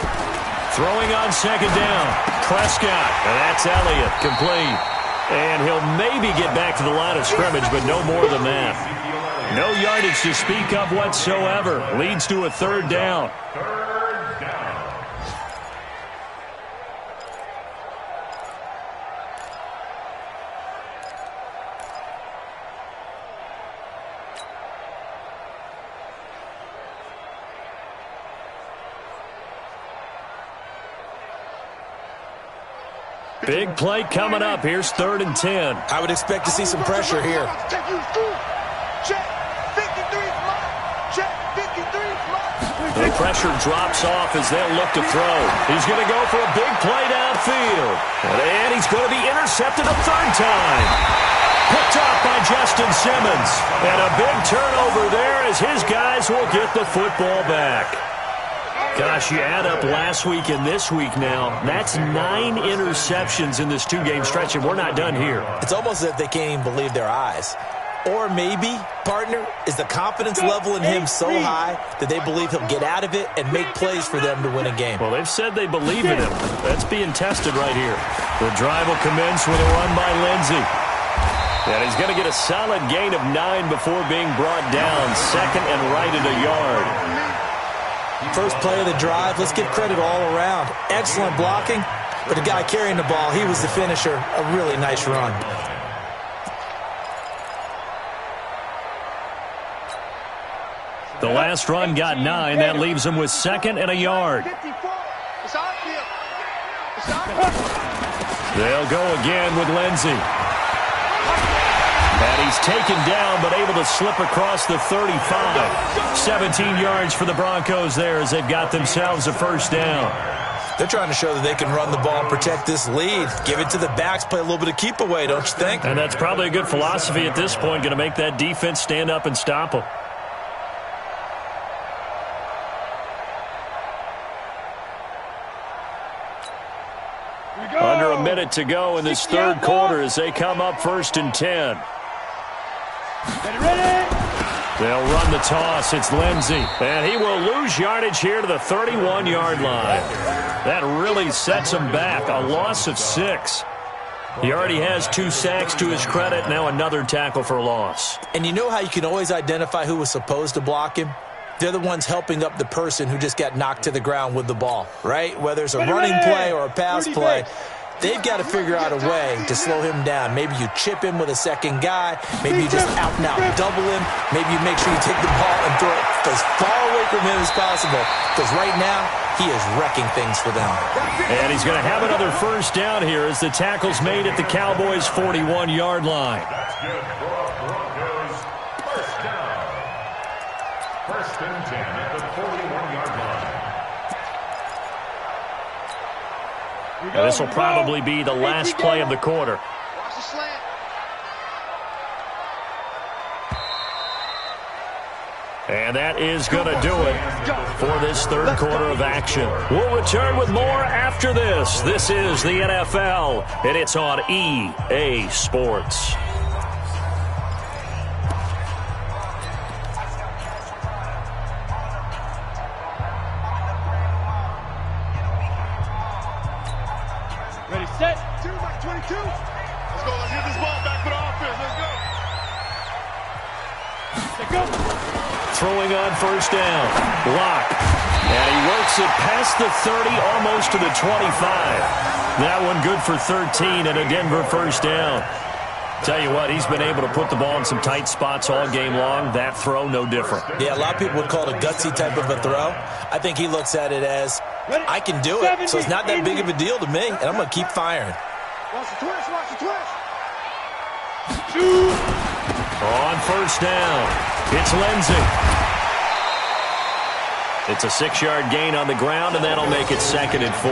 Throwing on 2nd down. Prescott. And that's Elliott. Complete. And he'll maybe get back to the line of scrimmage, but no more than that. No yardage to speak of whatsoever. Leads to a 3rd down. Big play coming up. Here's 3rd and 10. I would expect to see some pressure here. Check, 53 is mine. Check, 53 is mine. The pressure drops off as they'll look to throw. He's going to go for a big play downfield. And he's going to be intercepted a third time. Picked off by Justin Simmons. And a big turnover there as his guys will get the football back. Gosh, you add up last week and this week now. That's 9 interceptions in this 2-game stretch, and we're not done here. It's almost as if they can't even believe their eyes. Or maybe, partner, is the confidence level in him so high that they believe he'll get out of it and make plays for them to win a game. Well, they've said they believe in him. That's being tested right here. The drive will commence with a run by Lindsey. And he's going to get a solid gain of 9 before being brought down. Second and right at a yard. First play of the drive, let's give credit all around. Excellent blocking, but the guy carrying the ball, he was the finisher. A really nice run. The last run got 9. That leaves him with second and a yard. They'll go again with Lindsey. And he's taken down, but able to slip across the 35. 17 yards for the Broncos there as they've got themselves a first down. They're trying to show that they can run the ball and protect this lead. Give it to the backs, play a little bit of keep away, don't you think? And that's probably a good philosophy at this point, going to make that defense stand up and stop them. Under a minute to go in this third quarter as they come up 1st and 10. They'll run the toss. It's Lindsey. And he will lose yardage here to the 31-yard line. That really sets him back. A loss of 6. He already has 2 sacks to his credit. Now another tackle for a loss. And you know how you can always identify who was supposed to block him? They're the ones helping up the person who just got knocked to the ground with the ball, right? Whether it's a running play or a pass play, they've got to figure out a way to slow him down. Maybe you chip him with a second guy. Maybe you just out-and-out double him. Maybe you make sure you take the ball and throw it as far away from him as possible. Because right now, he is wrecking things for them. And he's going to have another first down here as the tackle's made at the Cowboys' 41-yard line. That's good for Broncos. First down. 1st and 10 at the 41-yard line. And this will probably be the last play of the quarter. Watch the slant. And that is going to do it for this third quarter of action. We'll return with more after this. This is the NFL, and it's on EA Sports. Ready, set. 2 by 22. Let's go. Let's get this ball back for the offense. Let's go. Let go. Throwing on first down. Block. And he works it past the 30, almost to the 25. That one good for 13 and a Denver first down. Tell you what, he's been able to put the ball in some tight spots all game long. That throw, no different. Yeah, a lot of people would call it a gutsy type of a throw. I think he looks at it as, I can do it, so it's not that big of a deal to me, and I'm going to keep firing. Watch the twist. Watch the twist. On first down, it's Lindsey. It's a 6-yard gain on the ground, and that'll make it 2nd and 4.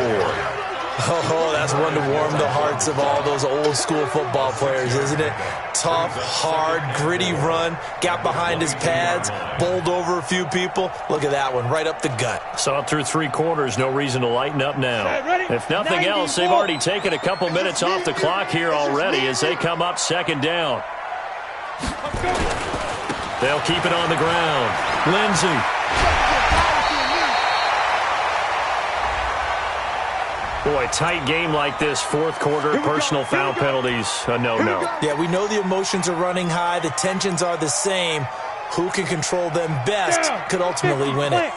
Oh, that's one to warm the hearts of all those old-school football players, isn't it? Tough, hard, gritty run, got behind his pads, bowled over a few people. Look at that one, right up the gut. Saw it through 3 quarters, no reason to lighten up now. If nothing else, they've already taken a couple minutes off the clock here already as they come up 2nd down. They'll keep it on the ground. Lindsey. Boy, tight game like this, 4th quarter, personal foul penalties, a no-no. Yeah, we know the emotions are running high, the tensions are the same. Who can control them best could ultimately win it.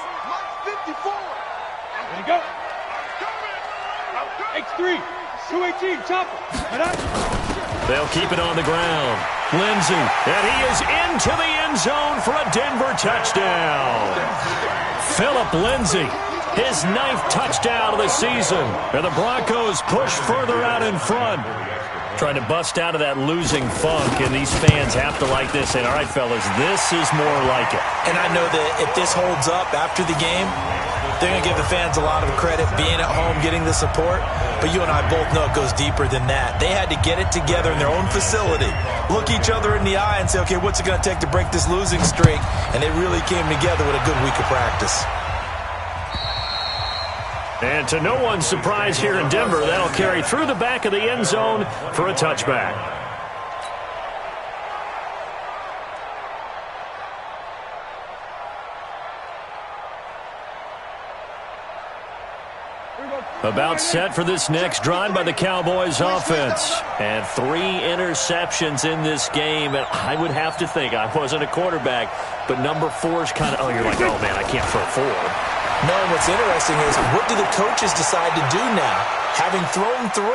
54. Ready, go. X3, 218, chopper. They'll keep it on the ground. Lindsey, and he is into the end zone for a Denver touchdown. Phillip Lindsey His 9th touchdown of the season. And the Broncos push further out in front. Trying to bust out of that losing funk, and these fans have to like this. And all right, fellas, this is more like it. And I know that if this holds up after the game, they're going to give the fans a lot of credit being at home, getting the support. But you and I both know it goes deeper than that. They had to get it together in their own facility, look each other in the eye and say, okay, what's it going to take to break this losing streak? And they really came together with a good week of practice. And to no one's surprise here in Denver, that'll carry through the back of the end zone for a touchback. About set for this next drive by the Cowboys offense. And 3 interceptions in this game. And I would have to think, I wasn't a quarterback, but number 4 is kind of, oh, you're like, oh, man, I can't throw 4. No, what's interesting is what do the coaches decide to do now? Having thrown 3,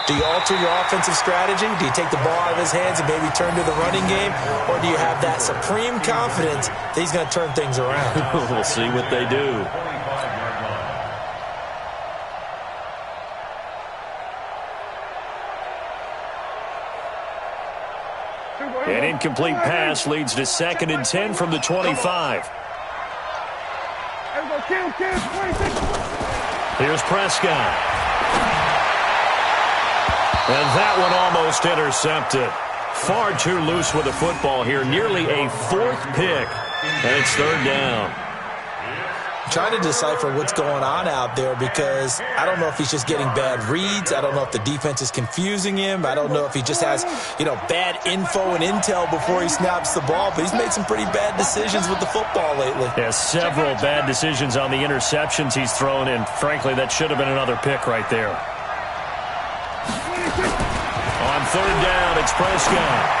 do you alter your offensive strategy? Do you take the ball out of his hands and maybe turn to the running game? Or do you have that supreme confidence that he's going to turn things around? We'll see what they do. An incomplete pass leads to 2nd and 10 from the 25. Here's Prescott. And that one almost intercepted. Far too loose with the football here. Nearly a 4th pick. And it's 3rd down. Trying to decipher what's going on out there because I don't know if he's just getting bad reads. I don't know if the defense is confusing him. I don't know if he just has, bad info and intel before he snaps the ball. But he's made some pretty bad decisions with the football lately. Yeah, several bad decisions on the interceptions he's thrown, and frankly, that should have been another pick right there. On 3rd down, it's Prescott.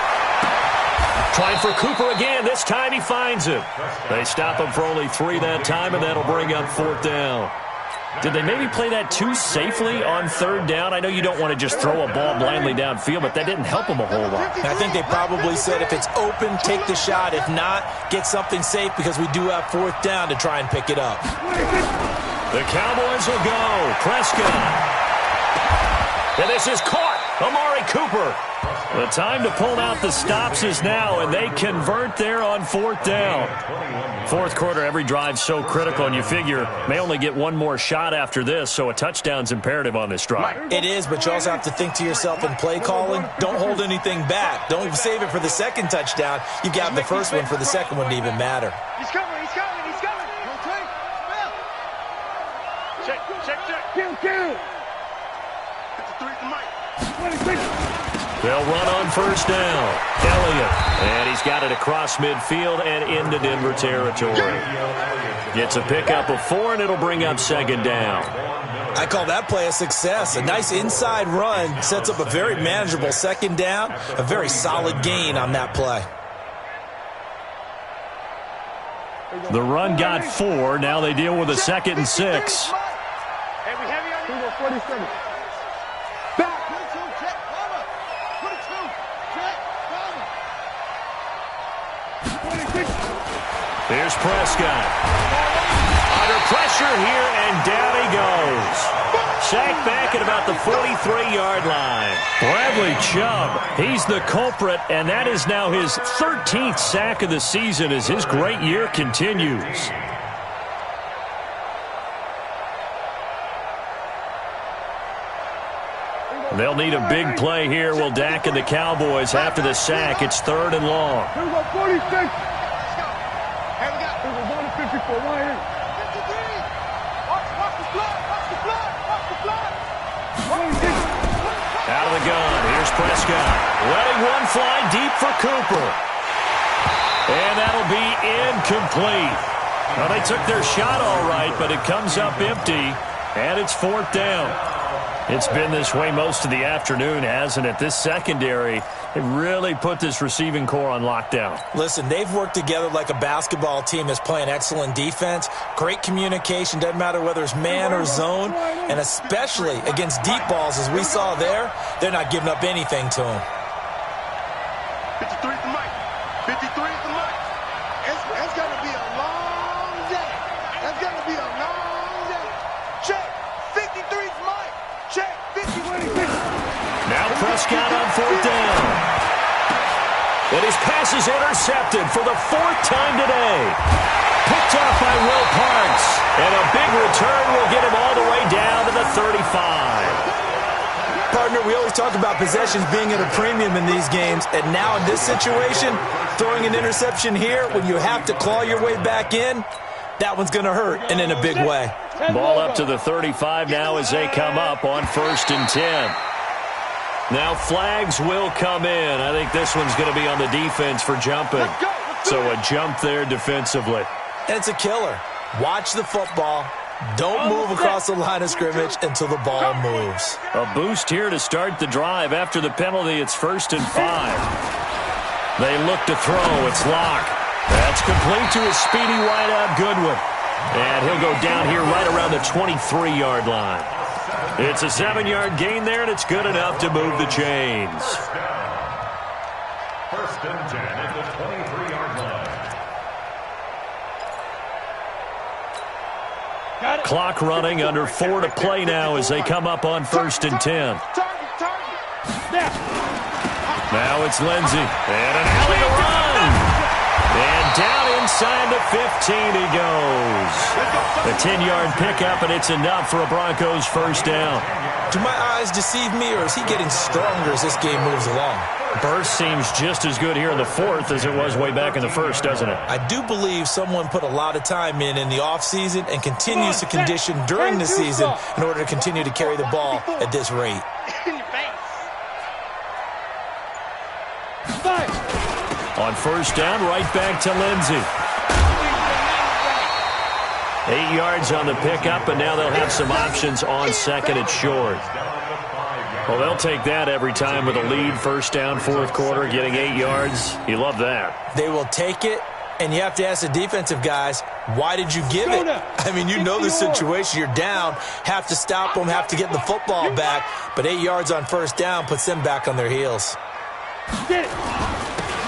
Trying for Cooper again. This time he finds him. They stop him for only 3 that time, and that'll bring up 4th down. Did they maybe play that too safely on 3rd down? I know you don't want to just throw a ball blindly downfield, but that didn't help him a whole lot. I think they probably said if it's open, take the shot. If not, get something safe because we do have 4th down to try and pick it up. The Cowboys will go. Prescott. And this is caught. Amari Cooper. The time to pull out the stops is now, and they convert there on 4th down. 4th quarter, every drive's so critical, and you figure may only get one more shot after this, so a touchdown's imperative on this drive. It is, but you also have to think to yourself in play calling, don't hold anything back. Don't save it for the 2nd touchdown. You got the 1st one for the 2nd one to even matter. He's coming, he's coming, he's coming. Check. They'll run on 1st down. Elliott. And he's got it across midfield and into Denver territory. Gets a pickup of 4, and it'll bring up 2nd down. I call that play a success. A nice inside run sets up a very manageable 2nd down. A very solid gain on that play. The run got 4. Now they deal with a 2nd and 6. Hey, we heavy on you? 47. Here's Prescott. Under pressure here, and down he goes. Sacked back at about the 43-yard line. Bradley Chubb, he's the culprit, and that is now his 13th sack of the season as his great year continues. They'll need a big play here. Will Dak and the Cowboys after the sack. It's 3rd and long. 46. 54, right here. 53. Watch the blood. Out of the gun. Here's Prescott. Letting one fly deep for Cooper. And that'll be incomplete. Well, they took their shot all right, but it comes up empty, and it's 4th down. It's been this way most of the afternoon, hasn't it? This secondary, they really put this receiving core on lockdown. Listen, they've worked together like a basketball team that's playing excellent defense. Great communication, doesn't matter whether it's man or zone. And especially against deep balls, as we saw there, they're not giving up anything to them. 53 is the mic. 53 is the mic. It's going to be a long day. It's going to be a long day. Prescott on 4th down. And his pass is intercepted for the 4th time today. Picked off by Will Parks. And a big return will get him all the way down to the 35. Partner, we always talk about possessions being at a premium in these games, and now in this situation, throwing an interception here when you have to claw your way back in, that one's going to hurt, and in a big way. Ball up to the 35 now as they come up on 1st and 10. Now flags will come in. I think this one's going to be on the defense for jumping. So a jump there defensively. And it's a killer. Watch the football. Don't move across the line of scrimmage until the ball moves. A boost here to start the drive. After the penalty, it's 1st and 5. They look to throw. It's Locke. That's complete to his speedy wideout Goodwin. And he'll go down here right around the 23-yard line. It's a 7-yard gain there, and it's good enough to move the chains. 1st and 10 at the 23-yard line. Clock running, under 4 to play now as they come up on 1st and 10. Now it's Lindsey. And an alley to run. And down inside the 15 he goes. A 10-yard pickup, and it's enough for a Broncos 1st down. Do my eyes deceive me, or is he getting stronger as this game moves along? Burst seems just as good here in the 4th as it was way back in the 1st, doesn't it? I do believe someone put a lot of time in the offseason and continues to condition during the season in order to continue to carry the ball at this rate. On 1st down, right back to Lindsey. 8 yards on the pickup, and now they'll have some options on 2nd and short. Well, they'll take that every time with a lead. 1st down, 4th quarter, getting 8 yards. You love that. They will take it, and you have to ask the defensive guys, why did you give it? I mean, you know the situation. You're down, have to stop them, have to get the football back, but 8 yards on 1st down puts them back on their heels.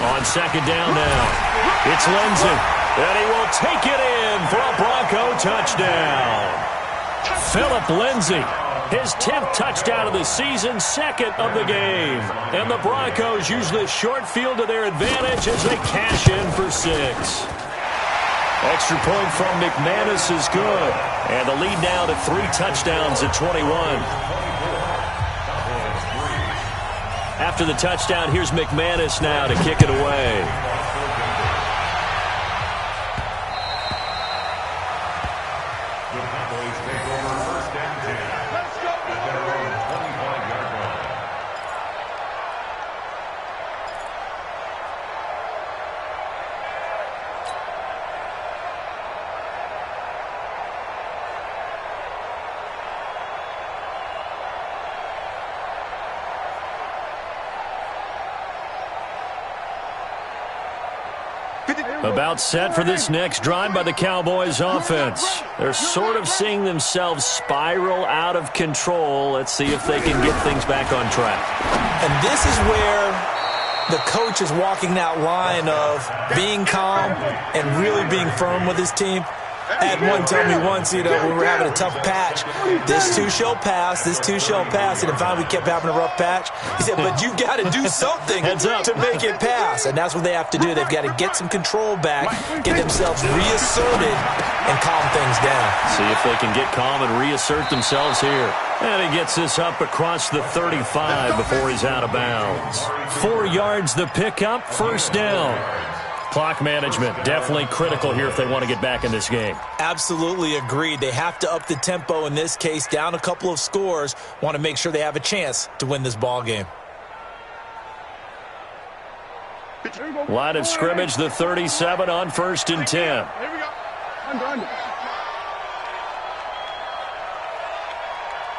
On 2nd down now, it's Lindsey, and he will take it in for a Bronco touchdown. Phillip Lindsey, his 10th touchdown of the season, 2nd of the game. And the Broncos use this short field to their advantage as they cash in for 6. Extra point from McManus is good. And the lead now to 3 touchdowns at 21. After the touchdown, here's McManus now to kick it away. The Cowboys take over 1st and 10 at their own 25-yard line. About set for this next drive by the Cowboys offense. They're sort of seeing themselves spiral out of control. Let's see if they can get things back on track. And this is where the coach is walking that line of being calm and really being firm with his team. I had one tell me once, when we were having a tough patch, this too shall pass, this too shall pass, and finally we kept having a rough patch. He said, but you've got to do something to make it pass, and that's what they have to do. They've got to get some control back, get themselves reasserted, and calm things down. See if they can get calm and reassert themselves here. And he gets this up across the 35 before he's out of bounds. 4 yards the pickup, 1st down. Clock management, definitely critical here if they want to get back in this game. Absolutely agreed. They have to up the tempo in this case, down a couple of scores, want to make sure they have a chance to win this ball game. Line of scrimmage, the 37 on 1st and 10. Here we go. Under.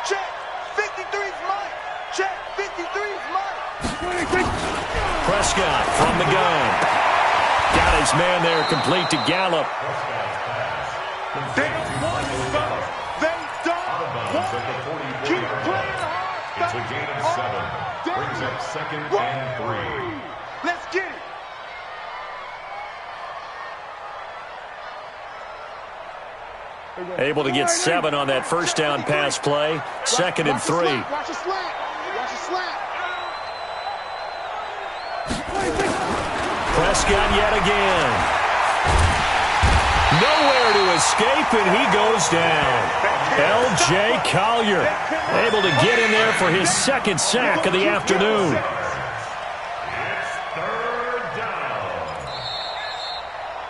Check. 53's mine. Check. 53's mine. Prescott from the gun. Got his man there, complete to Gallup. They don't want stuff. They don't want it. Keep playing hard. It's a gain of 7. Brings up 2nd and 3. Let's get it. Able to get 7 on that 1st down pass play. 2nd and 3. Watch the slant. Watch the slant. Prescott yet again. Nowhere to escape, and he goes down. L.J. Collier able to get in there for his second sack of the afternoon.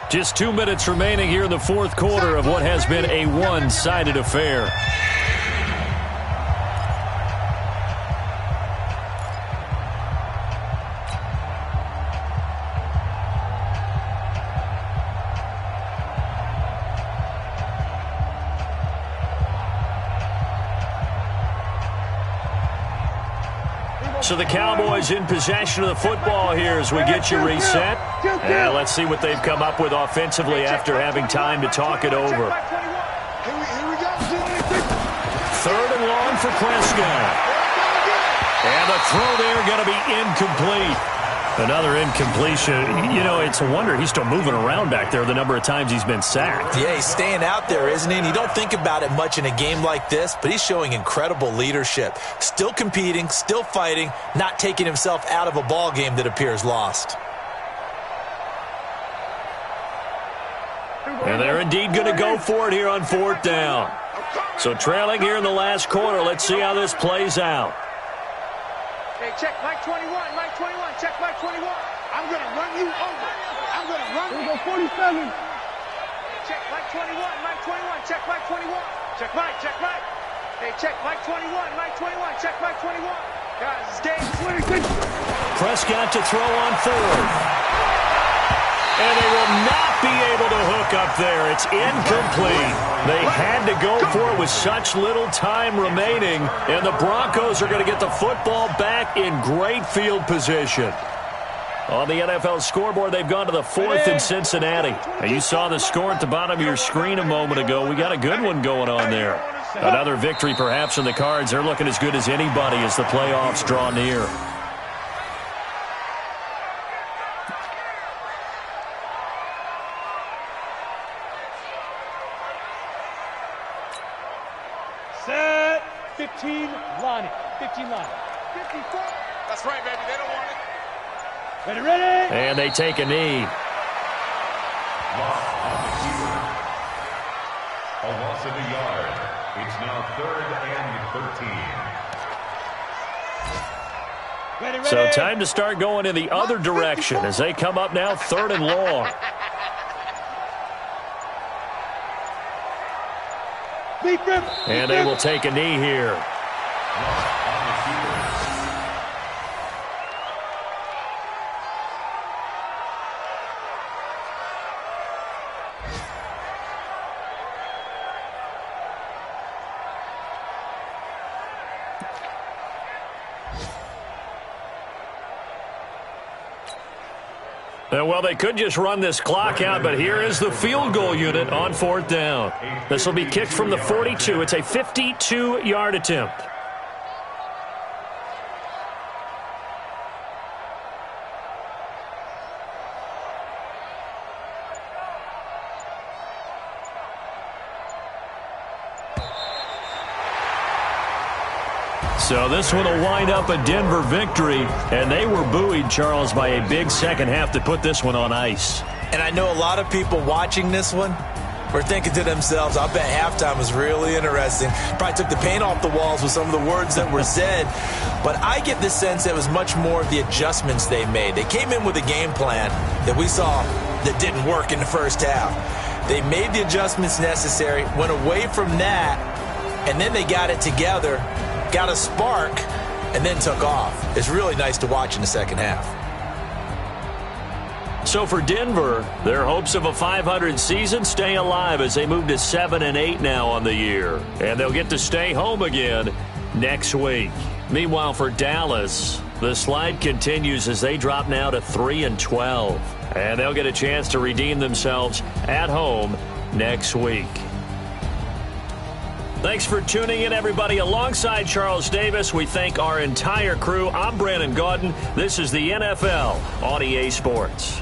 Just 2 minutes remaining here in the fourth quarter of what has been a one-sided affair. So the Cowboys in possession of the football here as we get you reset. And let's see what they've come up with offensively after having time to talk it over. Third and long for Prescott. And the throw there going to be incomplete. Another incompletion. You know, it's a wonder he's still moving around back there the number of times he's been sacked. Yeah, he's staying out there, isn't he? And you don't think about it much in a game like this, but he's showing incredible leadership. Still competing, still fighting, not taking himself out of a ball game that appears lost. And they're indeed going to go for it here on fourth down. So trailing here in the last quarter, let's see how this plays out. Hey, check Mike 21, Mike 21, check Mike 21. I'm going to run you over. I'm going to run you. Go 47. Hey, check Mike 21, Mike 21, check Mike 21. Check Mike, check Mike. Hey, check Mike 21, Mike 21, check Mike 21. Guys, it's game 26. Prescott to throw on fourth. And they will not be able to hook up there. It's incomplete. They had to go for it with such little time remaining. And the Broncos are going to get the football back in great field position. On the NFL scoreboard, they've gone to the fourth in Cincinnati. And you saw the score at the bottom of your screen a moment ago. We got a good one going on there. Another victory perhaps in the cards. They're looking as good as anybody as the playoffs draw near. Set. 15 line. 15 line. 54. That's right, baby. They don't want it. Ready, ready. And they take a knee. Loss on the keeper. A loss of a yard. It's now 3rd and 13. Ready, ready. So time to start going in the other direction as they come up now 3rd and long. And they will take a knee here. Well, they could just run this clock out, but here is the field goal unit on 4th down. This will be kicked from the 42. It's a 52-yard attempt. So this one will wind up a Denver victory, and they were buoyed, Charles, by a big second half to put this one on ice. And I know a lot of people watching this one were thinking to themselves, I bet halftime was really interesting. Probably took the paint off the walls with some of the words that were said. But I get the sense that it was much more of the adjustments they made. They came in with a game plan that we saw that didn't work in the first half. They made the adjustments necessary, went away from that, and then they got it together, got a spark, and then took off. It's really nice to watch in the second half. So for Denver, their hopes of a 500 season stay alive as they move to 7-8 now on the year. And they'll get to stay home again next week. Meanwhile, for Dallas, the slide continues as they drop now to 3-12. And they'll get a chance to redeem themselves at home next week. Thanks for tuning in, everybody. Alongside Charles Davis, we thank our entire crew. I'm Brandon Gaudin. This is the NFL on EA Sports.